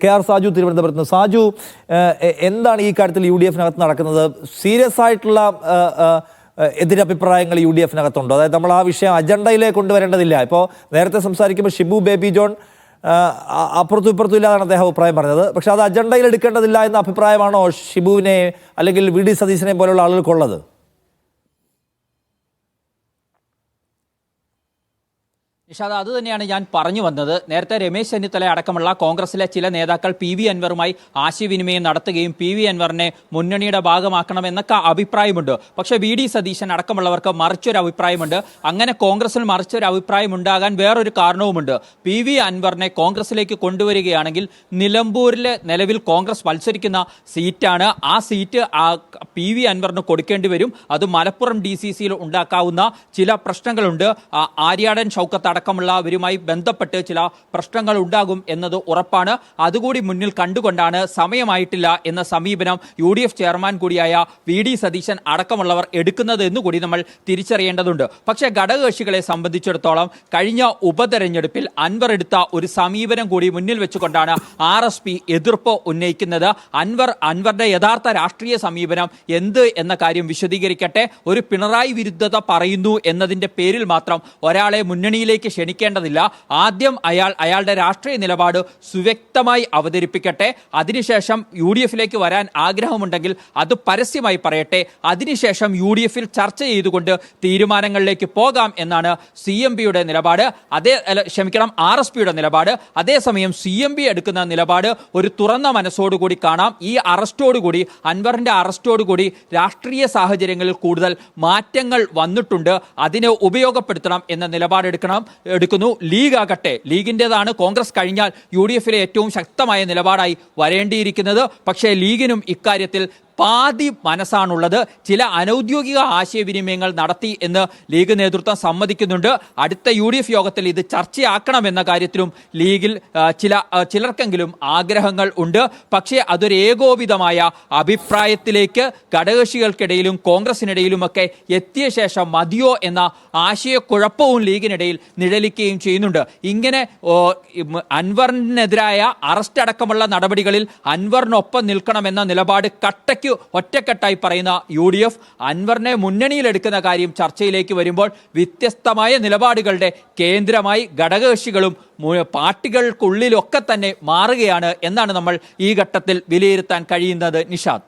K R Saju തിരുവനന്തപുരത്ത് നിന്ന്. സാജു, എന്താണ് ഈ കാര്യത്തിൽ UDF-നകത്ത് നടക്കുന്നത്? സീരിയസ് ആയിട്ടുള്ള എതിരഭിപ്രായങ്ങൾ UDF-നകത്തുണ്ടോ? അതായത് നമ്മൾ ആ വിഷയം അജണ്ടയിലേക്ക് കൊണ്ടുവരേണ്ടതില്ല. ഇപ്പോൾ നേരത്തെ സംസാരിക്കുമ്പോൾ ഷിബു ബേബി ജോൺ അപ്പുറത്തും ഇപ്പുറത്തും ഇല്ലാതാണ് അദ്ദേഹം അഭിപ്രായം പറഞ്ഞത്. പക്ഷെ അത് അജണ്ടയിൽ എടുക്കേണ്ടതില്ല എന്ന അഭിപ്രായമാണോ ഷിബുവിനെ അല്ലെങ്കിൽ VD സതീശനെ പോലുള്ള ആളുകൾക്കുള്ളത്? നിഷാദ്, അത് തന്നെയാണ് ഞാൻ പറഞ്ഞു വന്നത്. നേരത്തെ രമേശ് ചെന്നിത്തല അടക്കമുള്ള കോൺഗ്രസിലെ ചില നേതാക്കൾ PV അൻവറുമായി ആശയവിനിമയം നടത്തുകയും PV അൻവറിനെ മുന്നണിയുടെ ഭാഗമാക്കണമെന്നൊക്കെ അഭിപ്രായമുണ്ട്. പക്ഷേ VD സതീശൻ അടക്കമുള്ളവർക്ക് മറിച്ചൊരു അഭിപ്രായമുണ്ട്. അങ്ങനെ കോൺഗ്രസിൽ മറിച്ചൊരു അഭിപ്രായം ഉണ്ടാകാൻ വേറൊരു കാരണവുമുണ്ട്. PV അൻവറിനെ കോൺഗ്രസിലേക്ക് കൊണ്ടുവരികയാണെങ്കിൽ നിലമ്പൂരിലെ നിലവിൽ കോൺഗ്രസ് മത്സരിക്കുന്ന സീറ്റാണ്. ആ സീറ്റ് PV അൻവറിന് കൊടുക്കേണ്ടി വരും. അത് മലപ്പുറം DCCയിൽ ഉണ്ടാക്കാവുന്ന ചില പ്രശ്നങ്ങളുണ്ട്. ആര്യാടൻ ഷൗക്കത്ത് അടക്കമുള്ളവരുമായി ബന്ധപ്പെട്ട് ചില പ്രശ്നങ്ങൾ ഉണ്ടാകും എന്നത് ഉറപ്പാണ്. അതുകൂടി മുന്നിൽ കണ്ടുകൊണ്ടാണ് സമയമായിട്ടില്ല എന്ന സമീപനം UDF ചെയർമാൻ കൂടിയായ VD സതീശൻ അടക്കമുള്ളവർ എടുക്കുന്നത് എന്നുകൂടി നമ്മൾ തിരിച്ചറിയേണ്ടതുണ്ട്. പക്ഷേ ഘടകകക്ഷികളെ സംബന്ധിച്ചിടത്തോളം കഴിഞ്ഞ ഉപതെരഞ്ഞെടുപ്പിൽ അൻവർ എടുത്ത ഒരു സമീപനം കൂടി മുന്നിൽ വെച്ചുകൊണ്ടാണ് RSP എതിർപ്പ് ഉന്നയിക്കുന്നത്. അൻവറിന്റെ യഥാർത്ഥ രാഷ്ട്രീയ സമീപനം എന്ത് എന്ന കാര്യം വിശദീകരിക്കട്ടെ. ഒരു പിണറായി വിരുദ്ധത പറയുന്നു എന്നതിന്റെ പേരിൽ മാത്രം ഒരാളെ മുന്നണിയിലേക്ക് ക്ഷണിക്കേണ്ടതില്ല. ആദ്യം അയാളുടെ രാഷ്ട്രീയ നിലപാട് സുവ്യക്തമായി അവതരിപ്പിക്കട്ടെ. അതിനുശേഷം UDF-ലേക്ക് വരാൻ ആഗ്രഹമുണ്ടെങ്കിൽ അത് പരസ്യമായി പറയട്ടെ. അതിനുശേഷം UDF-ൽ ചർച്ച ചെയ്തുകൊണ്ട് തീരുമാനങ്ങളിലേക്ക് പോകാം എന്നാണ് CMPയുടെ നിലപാട്. RSPയുടെ നിലപാട്. അതേസമയം CMP എടുക്കുന്ന നിലപാട് ഒരു തുറന്ന മനസ്സോടുകൂടി കാണാം. ഈ അറസ്റ്റോടുകൂടി, അൻവറിന്റെ അറസ്റ്റോടുകൂടി രാഷ്ട്രീയ സാഹചര്യങ്ങളിൽ കൂടുതൽ മാറ്റങ്ങൾ വന്നിട്ടുണ്ട്. അതിനെ ഉപയോഗപ്പെടുത്തണം എന്ന നിലപാടെടുക്കുന്നു. ലീഗ് ആകട്ടെ, ലീഗിൻ്റെതാണ് കോൺഗ്രസ് കഴിഞ്ഞാൽ UDF-ലെ ഏറ്റവും ശക്തമായ നിലപാടായി വരേണ്ടിയിരിക്കുന്നത്. പക്ഷേ ലീഗിനും ഇക്കാര്യത്തിൽ പാതി മനസ്സാണുള്ളത്. ചില അനൌദ്യോഗിക ആശയവിനിമയങ്ങൾ നടത്തി എന്ന് ലീഗ് നേതൃത്വം സമ്മതിക്കുന്നുണ്ട്. അടുത്ത UDF യോഗത്തിൽ ഇത് ചർച്ചയാക്കണമെന്ന കാര്യത്തിലും ലീഗിൽ ചിലർക്കെങ്കിലും ആഗ്രഹങ്ങൾ ഉണ്ട്. പക്ഷേ അതൊരു ഏകോപിതമായ അഭിപ്രായത്തിലേക്ക് ഘടകകക്ഷികൾക്കിടയിലും കോൺഗ്രസിനിടയിലുമൊക്കെ എത്തിയ ശേഷം മതിയോ എന്ന ആശയക്കുഴപ്പവും ലീഗിനിടയിൽ നിഴലിക്കുകയും ചെയ്യുന്നുണ്ട്. ഇങ്ങനെ അൻവറിനെതിരായ അറസ്റ്റ് അടക്കമുള്ള നടപടികളിൽ അൻവറിനൊപ്പം നിൽക്കണമെന്ന നിലപാട് ഒറ്റക്കെട്ടായി പറയുന്ന UDF അൻവറിനെ മുന്നണിയിലെടുക്കുന്ന കാര്യം ചർച്ചയിലേക്ക് വരുമ്പോൾ വ്യത്യസ്തമായ നിലപാടുകളുടെ കേന്ദ്രമായി ഘടകകക്ഷികളും പാർട്ടികൾക്കുള്ളിലൊക്കെ തന്നെ മാറുകയാണ് എന്നാണ് നമ്മൾ ഈ ഘട്ടത്തിൽ വിലയിരുത്താൻ കഴിയുന്നത്. നിഷാദ്.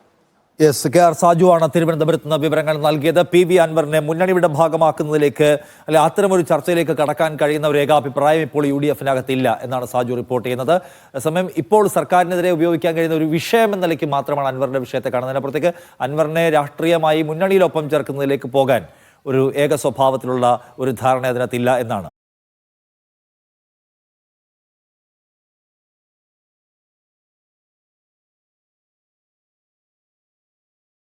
കെ ആർ സാജു ആണ് തിരുവനന്തപുരത്ത് നിന്ന് വിവരങ്ങൾ നൽകിയത്. PV അൻവറിനെ മുന്നണിയുടെ ഭാഗമാക്കുന്നതിലേക്ക് അല്ലെ അത്തരമൊരു ചർച്ചയിലേക്ക് കടക്കാൻ കഴിയുന്ന ഒരു ഏകാഭിപ്രായം ഇപ്പോൾ UDF-നകത്ത് ഇല്ല എന്നാണ് സാജു റിപ്പോർട്ട് ചെയ്യുന്നത്. അതേസമയം ഇപ്പോൾ സർക്കാരിനെതിരെ ഉപയോഗിക്കാൻ കഴിയുന്ന ഒരു വിഷയം എന്ന നിലയ്ക്ക് മാത്രമാണ് അൻവറിന്റെ വിഷയത്തെ കാണുന്നത്. അതിനപ്പുറത്തേക്ക് അൻവറിനെ രാഷ്ട്രീയമായി മുന്നണിയിലൊപ്പം ചേർക്കുന്നതിലേക്ക് പോകാൻ ഒരു ഏക സ്വഭാവത്തിലുള്ള ഒരു ധാരണ അതിനകത്തില്ല എന്നാണ്.